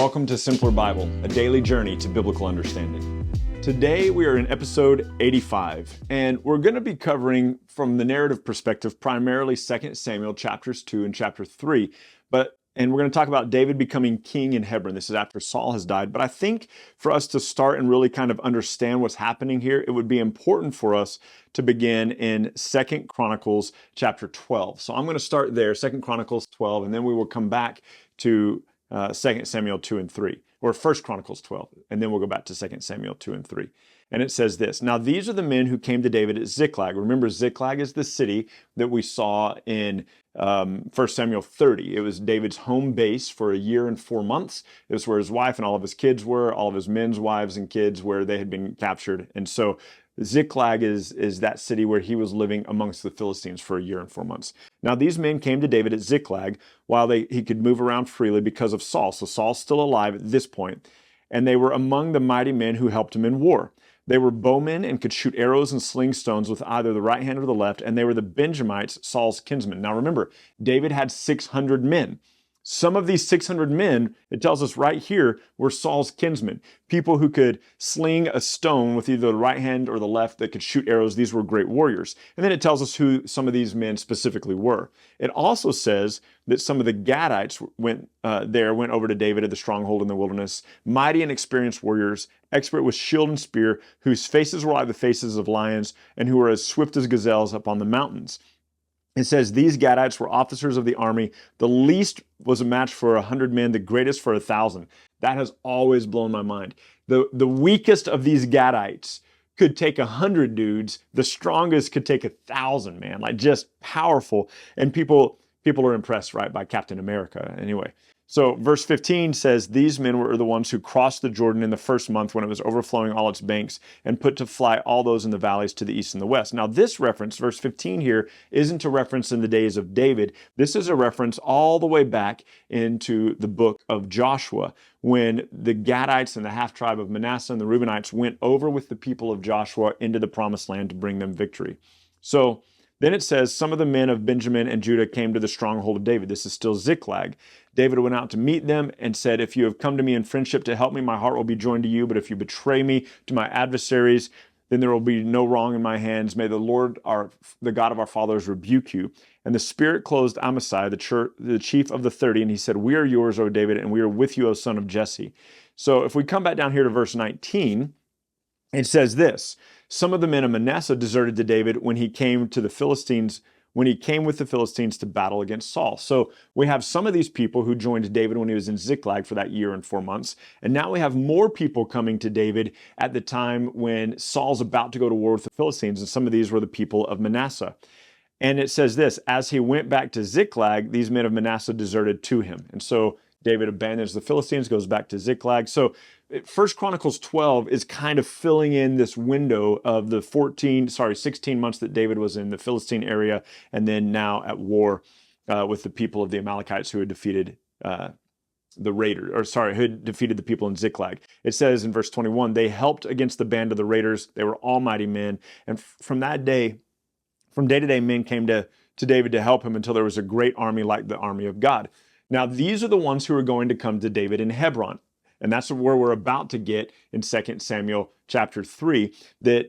welcome to Simpler Bible, a daily journey to biblical understanding. Today we are in episode 85, and we're going to be covering from the narrative perspective primarily 2 Samuel chapters 2 and chapter 3, and we're going to talk about David becoming king in Hebron. This is after Saul has died, but I think for us to start and really kind of understand what's happening here, it would be important for us to begin in 2 Chronicles chapter 12. So I'm going to start there, 2 Chronicles 12, and then we will come back to 2 Samuel 2 and 3, or 1 Chronicles 12, and then we'll go back to 2 Samuel 2 and 3. And it says this: Now these are the men who came to David at Ziklag. Remember, Ziklag is the city that we saw in 1 Samuel 30. It was David's home base for a year and 4 months. It was where his wife and all of his kids were, all of his men's wives and kids, where they had been captured. And so Ziklag is that city where he was living amongst the Philistines for a year and 4 months. Now these men came to David at Ziklag while he could move around freely because of Saul. So Saul's still alive at this point. And they were among the mighty men who helped him in war. They were bowmen and could shoot arrows and sling stones with either the right hand or the left, and they were the Benjamites, Saul's kinsmen. Now remember, David had 600 men. Some of these 600 men, it tells us right here, were Saul's kinsmen, people who could sling a stone with either the right hand or the left, that could shoot arrows. These were great warriors. And then it tells us who some of these men specifically were. It also says that some of the Gadites went over to David at the stronghold in the wilderness, mighty and experienced warriors, expert with shield and spear, whose faces were like the faces of lions, and who were as swift as gazelles up on the mountains. It says these Gadites were officers of the army. The least was a match for 100 men, the greatest for 1,000. That has always blown my mind. The weakest of these Gadites could take 100 dudes. The strongest could take 1,000, man. Like, just powerful. And people are impressed, right, by Captain America. Anyway, so verse 15 says, these men were the ones who crossed the Jordan in the first month when it was overflowing all its banks, and put to flight all those in the valleys to the east and the west. Now this reference, verse 15 here, isn't a reference in the days of David. This is a reference all the way back into the book of Joshua, when the Gadites and the half-tribe of Manasseh and the Reubenites went over with the people of Joshua into the promised land to bring them victory. So then it says, some of the men of Benjamin and Judah came to the stronghold of David. This is still Ziklag. David went out to meet them and said, if you have come to me in friendship to help me, my heart will be joined to you. But if you betray me to my adversaries, then there will be no wrong in my hands. May the Lord, the God of our fathers, rebuke you. And the Spirit closed Amasai, the chief of the 30, and he said, we are yours, O David, and we are with you, O son of Jesse. So if we come back down here to verse 19, it says this: some of the men of Manasseh deserted to David when he came with the Philistines to battle against Saul. So we have some of these people who joined David when he was in Ziklag for that year and 4 months. And now we have more people coming to David at the time when Saul's about to go to war with the Philistines. And some of these were the people of Manasseh. And it says this: as he went back to Ziklag, these men of Manasseh deserted to him. And so David abandons the Philistines, goes back to Ziklag. So 1 Chronicles 12 is kind of filling in this window of the 16 months that David was in the Philistine area, and then now at war with the people of the Amalekites who had defeated who had defeated the people in Ziklag. It says in verse 21, they helped against the band of the raiders. They were almighty men. And from day to day, men came to David to help him until there was a great army like the army of God. Now, these are the ones who are going to come to David in Hebron. And that's where we're about to get in 2 Samuel chapter 3, 2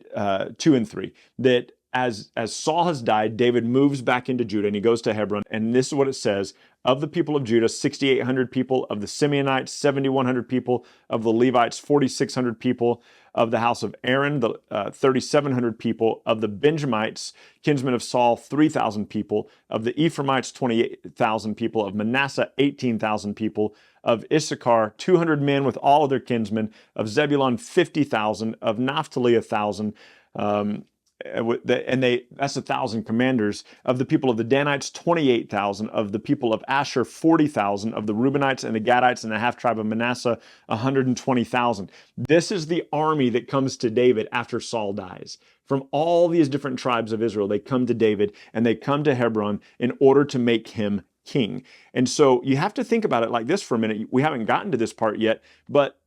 and 3, that as Saul has died, David moves back into Judah and he goes to Hebron. And this is what it says: of the people of Judah, 6,800 people; of the Simeonites, 7,100 people; of the Levites, 4,600 people; of the house of Aaron, 3,700 people; of the Benjamites, kinsmen of Saul, 3,000 people; of the Ephraimites, 28,000 people; of Manasseh, 18,000 people; of Issachar, 200 men with all of their kinsmen; of Zebulun, 50,000; of Naphtali, 1,000. That's 1,000 commanders. Of the people of the Danites, 28,000. Of the people of Asher, 40,000. Of the Reubenites and the Gadites and the half-tribe of Manasseh, 120,000. This is the army that comes to David after Saul dies. From all these different tribes of Israel, they come to David, and they come to Hebron in order to make him king. And so you have to think about it like this for a minute. We haven't gotten to this part yet, but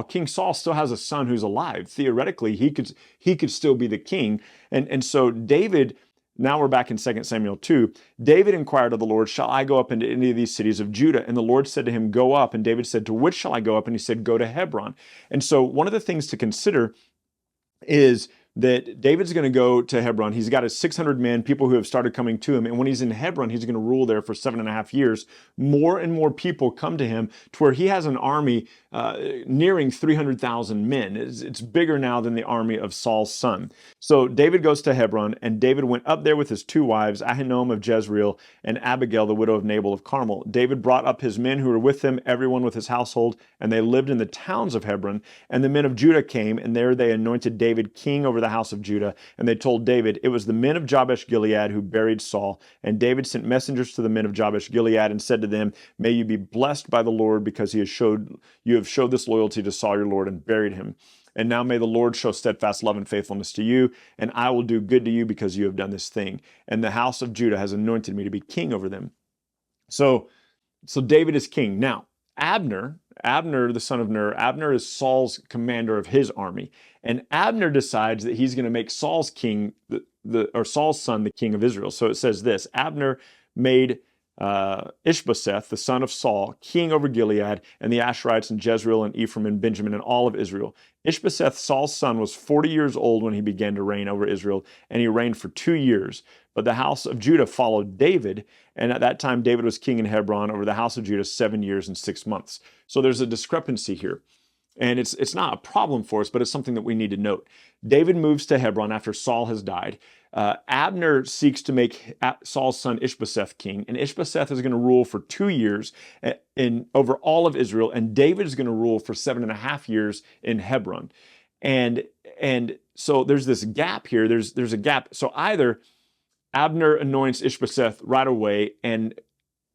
King Saul still has a son who's alive. Theoretically, he could still be the king. And so David now we're back in 2 Samuel 2. David inquired of the Lord, shall I go up into any of these cities of Judah? And the Lord said to him, go up. And David said, to which shall I go up? And he said, go to Hebron. And so one of the things to consider is that David's going to go to Hebron. He's got his 600 men, people who have started coming to him. And when he's in Hebron, he's going to rule there for 7.5 years. More and more people come to him to where he has an army nearing 300,000 men. It's bigger now than the army of Saul's son. So David goes to Hebron, and David went up there with his 2 wives, Ahinoam of Jezreel and Abigail, the widow of Nabal of Carmel. David brought up his men who were with him, everyone with his household, and they lived in the towns of Hebron. And the men of Judah came, and there they anointed David king over the house of Judah. And they told David, it was the men of Jabesh Gilead who buried Saul. And David sent messengers to the men of Jabesh Gilead and said to them, may you be blessed by the Lord, because you have showed this loyalty to Saul your Lord and buried him. And now may the Lord show steadfast love and faithfulness to you, and I will do good to you because you have done this thing. And the house of Judah has anointed me to be king over them. So David is king. Now, Abner, the son of Ner, Abner is Saul's commander of his army. And Abner decides that he's going to make Saul's king, or Saul's son, the king of Israel. So it says this, Abner made Ishbosheth, the son of Saul, king over Gilead, and the Asherites, and Jezreel, and Ephraim, and Benjamin, and all of Israel. Ishbosheth, Saul's son, was 40 years old when he began to reign over Israel, and he reigned for 2 years. But the house of Judah followed David, and at that time David was king in Hebron over the house of Judah 7 years and 6 months. So there's a discrepancy here. And it's not a problem for us, but it's something that we need to note. David moves to Hebron after Saul has died. Abner seeks to make Saul's son Ishbosheth king, and Ishbosheth is going to rule for 2 years over all of Israel, and David is going to rule for 7.5 years in Hebron. And so there's this gap here. There's a gap. So either Abner anoints Ishbosheth right away, and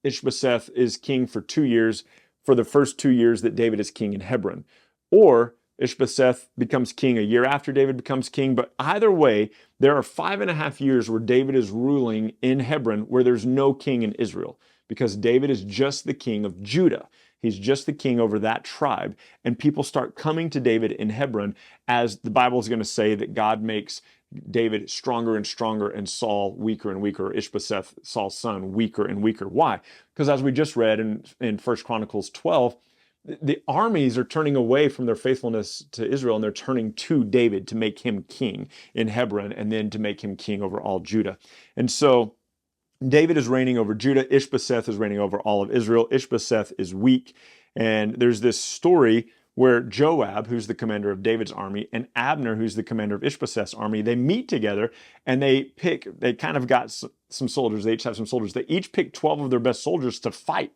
Ishbosheth is king for 2 years, for the first 2 years that David is king in Hebron. Or Ishbosheth becomes king a year after David becomes king. But either way, there are 5.5 years where David is ruling in Hebron where there's no king in Israel, because David is just the king of Judah. He's just the king over that tribe. And people start coming to David in Hebron, as the Bible is going to say that God makes David stronger and stronger and Saul weaker and weaker, Ishbosheth, Saul's son, weaker and weaker. Why? Because as we just read in 1 Chronicles 12, the armies are turning away from their faithfulness to Israel, and they're turning to David to make him king in Hebron, and then to make him king over all Judah. And so David is reigning over Judah. Ishbosheth is reigning over all of Israel. Ishbosheth is weak. And there's this story where Joab, who's the commander of David's army, and Abner, who's the commander of Ishbosheth's army, they meet together, and they kind of got some soldiers. They each have some soldiers. They each pick 12 of their best soldiers to fight.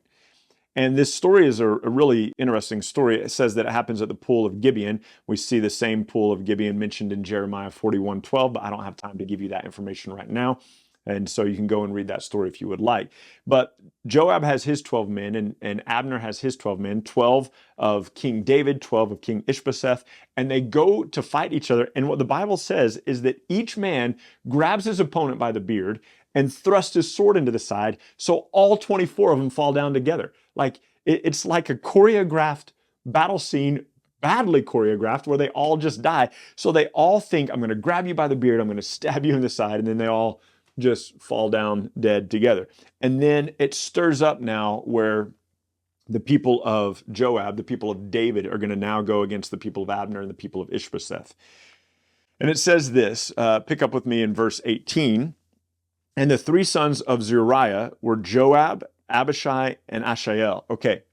And this story is a really interesting story. It says that it happens at the pool of Gibeon. We see the same pool of Gibeon mentioned in Jeremiah 41:12, but I don't have time to give you that information right now. And so you can go and read that story if you would like. But Joab has his 12 men, and Abner has his 12 men, 12 of King David, 12 of King Ishbosheth, and they go to fight each other. And what the Bible says is that each man grabs his opponent by the beard and thrusts his sword into the side, so all 24 of them fall down together. It's like a choreographed battle scene, badly choreographed, where they all just die. So they all think, I'm going to grab you by the beard, I'm going to stab you in the side, and then they all just fall down dead together. And then it stirs up now where the people of Joab, the people of David, are going to now go against the people of Abner and the people of Ishbosheth. And it says this, pick up with me in verse 18. And the 3 sons of Zeruiah were Joab, Abishai, and Asahel. Okay,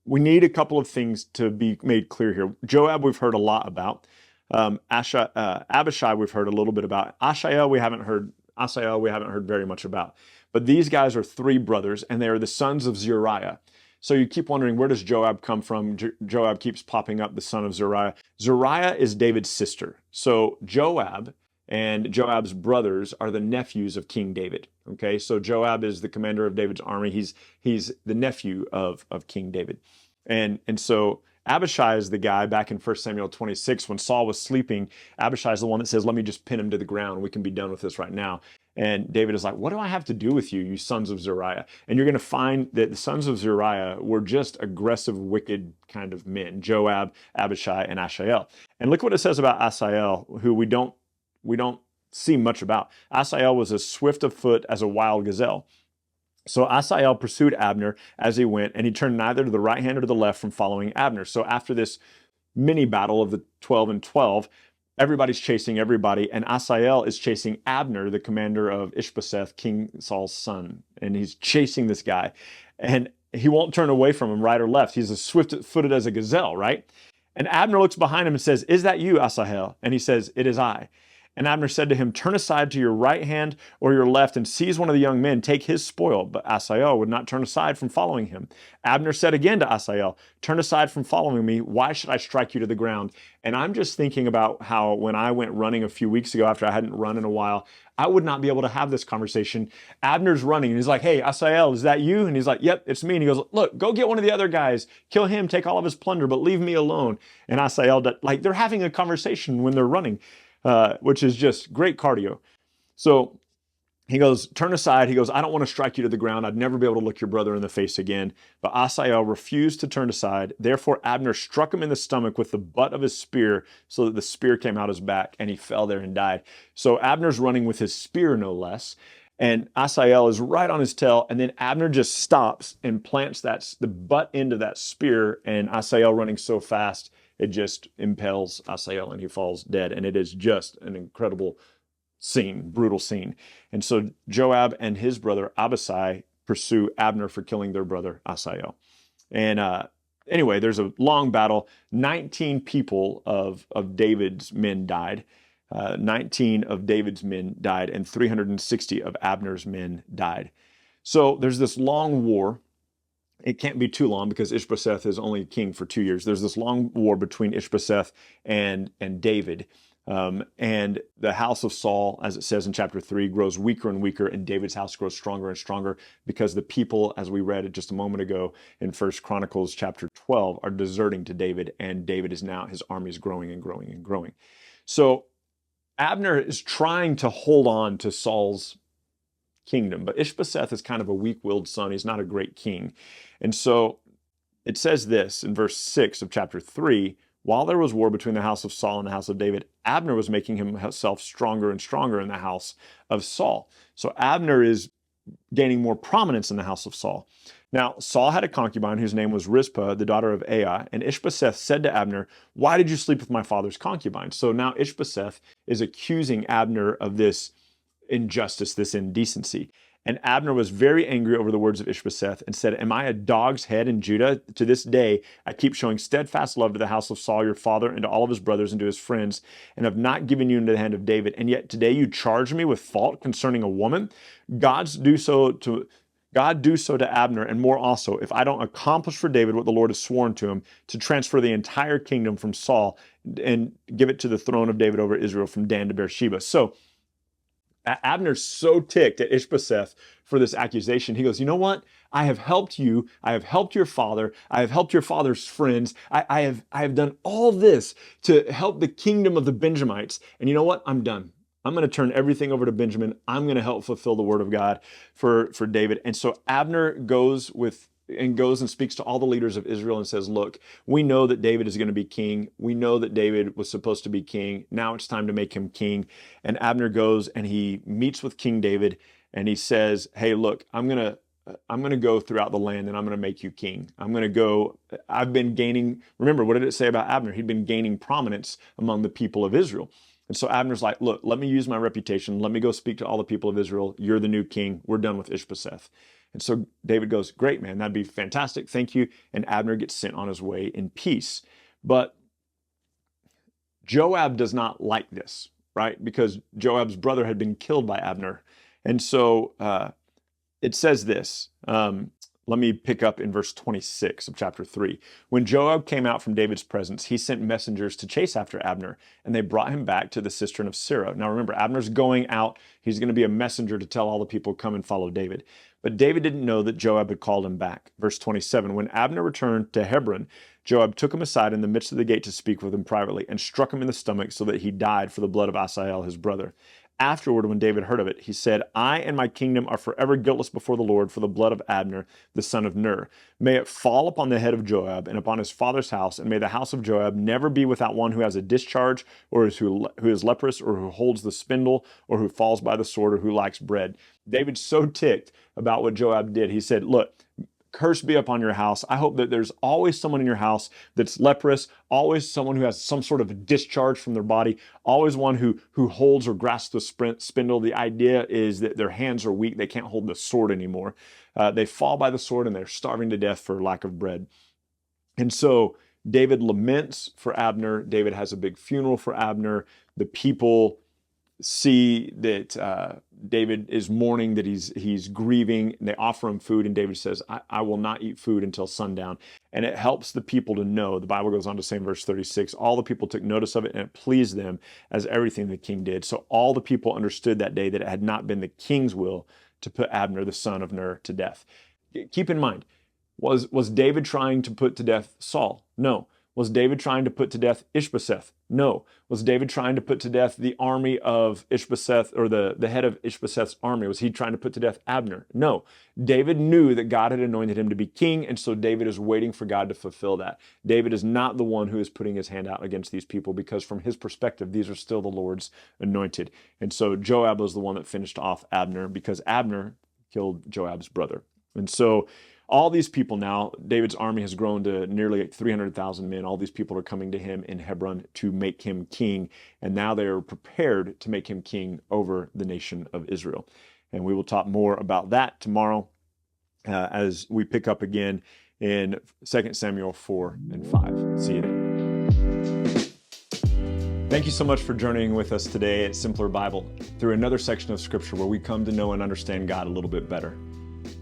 we need a couple of things to be made clear here. Joab we've heard a lot about. Abishai we've heard a little bit about. Asahel we haven't heard very much about. But these guys are 3 brothers, and they are the sons of Zeruiah. So you keep wondering, where does Joab come from? Joab keeps popping up, the son of Zeruiah. Zeruiah is David's sister. So Joab and Joab's brothers are the nephews of King David. Okay, so Joab is the commander of David's army. He's the nephew of King David. And so Abishai is the guy back in 1 Samuel 26, when Saul was sleeping. Abishai is the one that says, let me just pin him to the ground. We can be done with this right now. And David is like, what do I have to do with you, you sons of Zeruiah? And you're going to find that the sons of Zeruiah were just aggressive, wicked kind of men, Joab, Abishai, and Asahel. And look what it says about Asahel, who we don't see much about. Asahel was as swift of foot as a wild gazelle. So Asahel pursued Abner as he went, and he turned neither to the right hand or to the left from following Abner. So after this mini battle of the 12 and 12, everybody's chasing everybody, and Asahel is chasing Abner, the commander of Ishbosheth, King Saul's son. And he's chasing this guy, and he won't turn away from him right or left. He's as swift-footed as a gazelle, right? And Abner looks behind him and says, "Is that you, Asahel?" And he says, "It is I." And Abner said to him, "Turn aside to your right hand or your left and seize one of the young men, take his spoil." But Asahel would not turn aside from following him. Abner said again to Asahel, "Turn aside from following me. Why should I strike you to the ground?" And I'm just thinking about how when I went running a few weeks ago after I hadn't run in a while, I would not be able to have this conversation. Abner's running and he's like, "Hey, Asahel, is that you?" And he's like, "Yep, it's me." And he goes, "Look, go get one of the other guys, kill him, take all of his plunder, but leave me alone." And Asahel, like they're having a conversation when they're running. Which is just great cardio. So he goes, "Turn aside." He goes, "I don't want to strike you to the ground. I'd never be able to look your brother in the face again." But Asahel refused to turn aside. Therefore, Abner struck him in the stomach with the butt of his spear so that the spear came out his back and he fell there and died. So Abner's running with his spear, no less. And Asahel is right on his tail. And then Abner just stops and plants the butt end of that spear. And Asahel running so fast, it just impales Asahel and he falls dead. And it is just an incredible scene, brutal scene. And so Joab and his brother Abishai pursue Abner for killing their brother Asahel. And anyway, there's a long battle. 19 people of David's men died. 19 of David's men died, and 360 of Abner's men died. So there's this long war. It can't be too long because Ishbosheth is only king for 2 years. There's this long war between Ishbosheth and David. And the house of Saul, as it says in chapter 3, grows weaker and weaker, and David's house grows stronger and stronger because the people, as we read just a moment ago in 1 Chronicles chapter 12, are deserting to David, and David is now, his army is growing and growing and growing. So Abner is trying to hold on to Saul's kingdom, but Ishbosheth is kind of a weak-willed son. He's not a great king. And so it says this in verse 6 of chapter 3, "While there was war between the house of Saul and the house of David, Abner was making himself stronger and stronger in the house of Saul." So Abner is gaining more prominence in the house of Saul. Now, Saul had a concubine whose name was Rizpah, the daughter of Aiah, and Ishbosheth said to Abner, "Why did you sleep with my father's concubine?" So now Ishbosheth is accusing Abner of this injustice, this indecency. And Abner was very angry over the words of Ishbosheth and said, "Am I a dog's head in Judah? To this day, I keep showing steadfast love to the house of Saul, your father, and to all of his brothers and to his friends, and have not given you into the hand of David. And yet today you charge me with fault concerning a woman. God do so to Abner, and more also, if I don't accomplish for David what the Lord has sworn to him, to transfer the entire kingdom from Saul and give it to the throne of David over Israel from Dan to Beersheba." So Abner's so ticked at Ishbosheth for this accusation. He goes, "You know what? I have helped you. I have helped your father. I have helped your father's friends. I have done all this to help the kingdom of the Benjamites. And you know what? I'm done. I'm going to turn everything over to Benjamin. I'm going to help fulfill the word of God for David." And so Abner goes and speaks to all the leaders of Israel and says, "Look, we know that David is going to be king. We know that David was supposed to be king. Now it's time to make him king." And Abner goes and he meets with King David and he says, "Hey, look, I'm going to go throughout the land and I'm going to make you king. I've been gaining," remember, what did it say about Abner? He'd been gaining prominence among the people of Israel. And so Abner's like, "Look, let me use my reputation. Let me go speak to all the people of Israel. You're the new king. We're done with Ishbosheth." And so David goes, "Great, man, that'd be fantastic. Thank you." And Abner gets sent on his way in peace. But Joab does not like this, right? Because Joab's brother had been killed by Abner. And so it says this. Let me pick up in verse 26 of chapter 3. "When Joab came out from David's presence, he sent messengers to chase after Abner, and they brought him back to the cistern of Sirah." Now remember, Abner's going out. He's going to be a messenger to tell all the people, "Come and follow David." But David didn't know that Joab had called him back. Verse 27, "When Abner returned to Hebron, Joab took him aside in the midst of the gate to speak with him privately, and struck him in the stomach so that he died for the blood of Asahel, his brother. Afterward, when David heard of it, he said, I and my kingdom are forever guiltless before the Lord for the blood of Abner, the son of Ner. May it fall upon the head of Joab and upon his father's house, and may the house of Joab never be without one who has a discharge, or who is leprous, or who holds the spindle, or who falls by the sword, or who lacks bread. David's so ticked about what Joab did. He said, look, curse be upon your house. I hope that there's always someone in your house that's leprous, always someone who has some sort of discharge from their body, always one who holds or grasps the spindle. The idea is that their hands are weak. They can't hold the sword anymore. They fall by the sword and they're starving to death for lack of bread. And so David laments for Abner. David has a big funeral for Abner. The people see that David is mourning, that he's grieving, and they offer him food, and David says, I will not eat food until sundown. And it helps the people to know. The Bible goes on to say in verse 36, all the people took notice of it, and it pleased them as everything the king did. So all the people understood that day that it had not been the king's will to put Abner, the son of Ner, to death. Keep in mind, was David trying to put to death Saul? No. Was David trying to put to death Ishbosheth? No. Was David trying to put to death the army of Ishbosheth, or the head of Ishbosheth's army? Was he trying to put to death Abner? No. David knew that God had anointed him to be king, and so David is waiting for God to fulfill that. David is not the one who is putting his hand out against these people, because from his perspective, these are still the Lord's anointed. And so Joab was the one that finished off Abner, because Abner killed Joab's brother. And so all these people now, David's army has grown to nearly 300,000 men. All these people are coming to him in Hebron to make him king. And now they are prepared to make him king over the nation of Israel. And we will talk more about that tomorrow as we pick up again in 2 Samuel 4 and 5. See you then. Thank you so much for journeying with us today at Simpler Bible through another section of Scripture where we come to know and understand God a little bit better.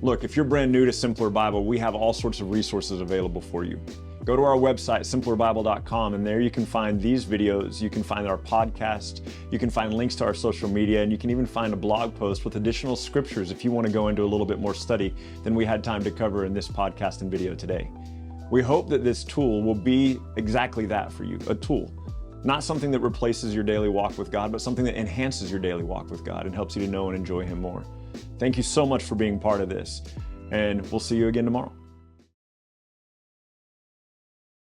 Look, if you're brand new to Simpler Bible, we have all sorts of resources available for you. Go to our website, simplerbible.com, and there you can find these videos, you can find our podcast, you can find links to our social media, and you can even find a blog post with additional scriptures if you want to go into a little bit more study than we had time to cover in this podcast and video today. We hope that this tool will be exactly that for you, a tool. Not something that replaces your daily walk with God, but something that enhances your daily walk with God and helps you to know and enjoy Him more. Thank you so much for being part of this, and we'll see you again tomorrow.